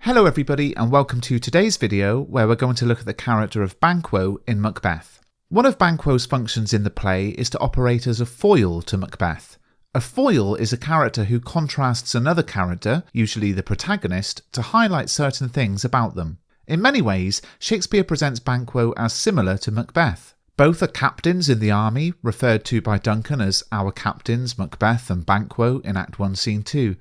Hello everybody and welcome to today's video where we're going to look at the character of Banquo in Macbeth. One of Banquo's functions in the play is to operate as a foil to Macbeth. A foil is a character who contrasts another character, usually the protagonist, to highlight certain things about them. In many ways, Shakespeare presents Banquo as similar to Macbeth. Both are captains in the army, referred to by Duncan as our captains Macbeth and Banquo in Act 1 Scene 2.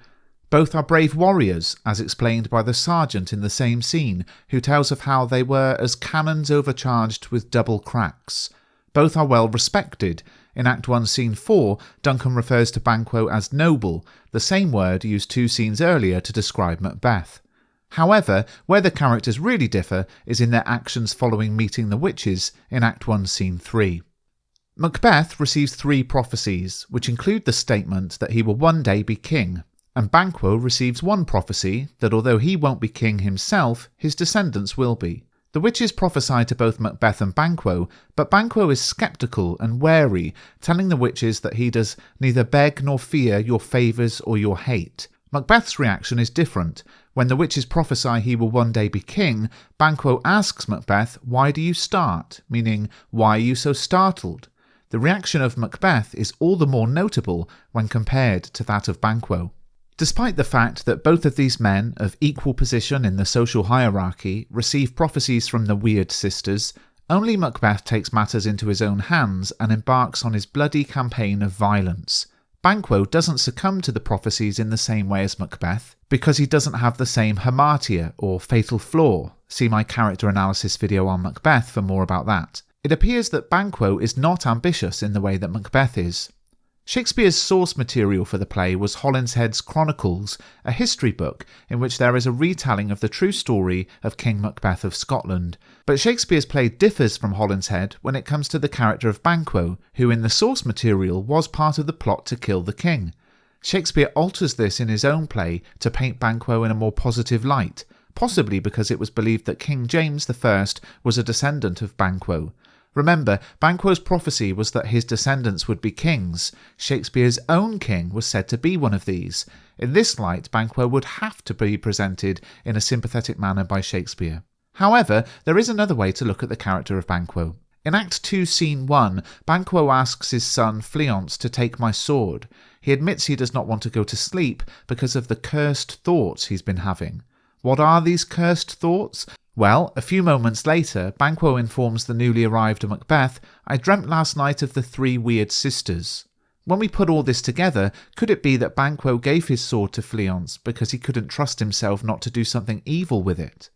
Both are brave warriors, as explained by the sergeant in the same scene, who tells of how they were as cannons overcharged with double cracks. Both are well respected. In Act 1 Scene 4, Duncan refers to Banquo as noble, the same word used 2 scenes earlier to describe Macbeth. However, where the characters really differ is in their actions following meeting the witches in Act 1 Scene 3. Macbeth receives 3 prophecies, which include the statement that he will one day be king. And Banquo receives one prophecy that although he won't be king himself, his descendants will be. The witches prophesy to both Macbeth and Banquo, but Banquo is sceptical and wary, telling the witches that he does neither beg nor fear your favours or your hate. Macbeth's reaction is different. When the witches prophesy he will one day be king, Banquo asks Macbeth, "Why do you start?" meaning, "Why are you so startled?" The reaction of Macbeth is all the more notable when compared to that of Banquo. Despite the fact that both of these men, of equal position in the social hierarchy, receive prophecies from the Weird Sisters, only Macbeth takes matters into his own hands and embarks on his bloody campaign of violence. Banquo doesn't succumb to the prophecies in the same way as Macbeth, because he doesn't have the same hamartia or fatal flaw. See my character analysis video on Macbeth for more about that. It appears that Banquo is not ambitious in the way that Macbeth is. Shakespeare's source material for the play was Holinshed's Chronicles, a history book in which there is a retelling of the true story of King Macbeth of Scotland. But Shakespeare's play differs from Holinshed when it comes to the character of Banquo, who in the source material was part of the plot to kill the king. Shakespeare alters this in his own play to paint Banquo in a more positive light, possibly because it was believed that King James I was a descendant of Banquo. Remember, Banquo's prophecy was that his descendants would be kings. Shakespeare's own king was said to be one of these. In this light, Banquo would have to be presented in a sympathetic manner by Shakespeare. However, there is another way to look at the character of Banquo. In Act 2 Scene 1, Banquo asks his son Fleance to take my sword. He admits he does not want to go to sleep because of the cursed thoughts he's been having. What are these cursed thoughts? Well, a few moments later, Banquo informs the newly arrived Macbeth, "I dreamt last night of the 3 weird sisters." When we put all this together, could it be that Banquo gave his sword to Fleance because he couldn't trust himself not to do something evil with it?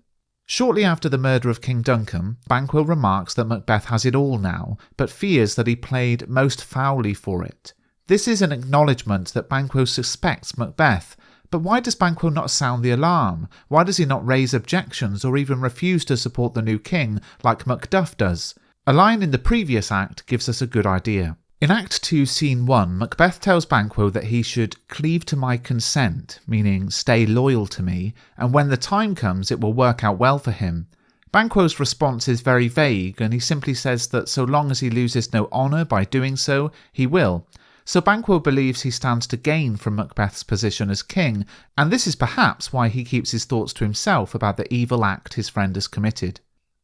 Shortly after the murder of King Duncan, Banquo remarks that Macbeth has it all now, but fears that he played most foully for it. This is an acknowledgement that Banquo suspects Macbeth. But why does Banquo not sound the alarm? Why does he not raise objections or even refuse to support the new king like Macduff does? A line in the previous act gives us a good idea. In Act 2 Scene 1, Macbeth tells Banquo that he should cleave to my consent, meaning stay loyal to me, and when the time comes it will work out well for him. Banquo's response is very vague, and he simply says that so long as he loses no honour by doing so, he will. So Banquo believes he stands to gain from Macbeth's position as king, and this is perhaps why he keeps his thoughts to himself about the evil act his friend has committed.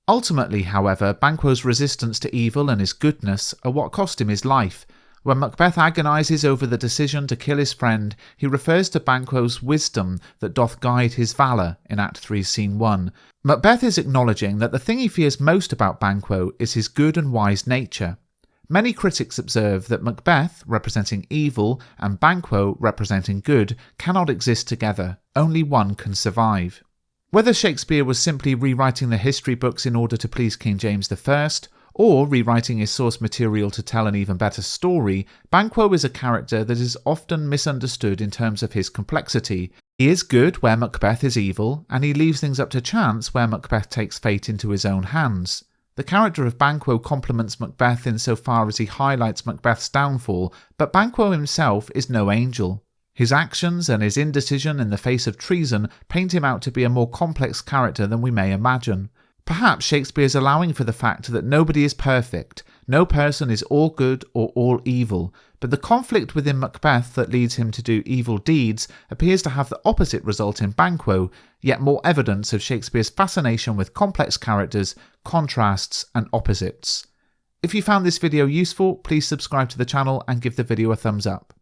Ultimately, however, Banquo's resistance to evil and his goodness are what cost him his life. When Macbeth agonises over the decision to kill his friend, he refers to Banquo's wisdom that doth guide his valour in Act 3 Scene 1. Macbeth is acknowledging that the thing he fears most about Banquo is his good and wise nature. Many critics observe that Macbeth, representing evil, and Banquo, representing good, cannot exist together. Only one can survive. Whether Shakespeare was simply rewriting the history books in order to please King James I, or rewriting his source material to tell an even better story, Banquo is a character that is often misunderstood in terms of his complexity. He is good where Macbeth is evil, and he leaves things up to chance where Macbeth takes fate into his own hands. The character of Banquo complements Macbeth insofar as he highlights Macbeth's downfall, but Banquo himself is no angel. His actions and his indecision in the face of treason paint him out to be a more complex character than we may imagine. Perhaps Shakespeare is allowing for the fact that nobody is perfect, no person is all good or all evil, but the conflict within Macbeth that leads him to do evil deeds appears to have the opposite result in Banquo, yet more evidence of Shakespeare's fascination with complex characters, contrasts, and opposites. If you found this video useful, please subscribe to the channel and give the video a thumbs up.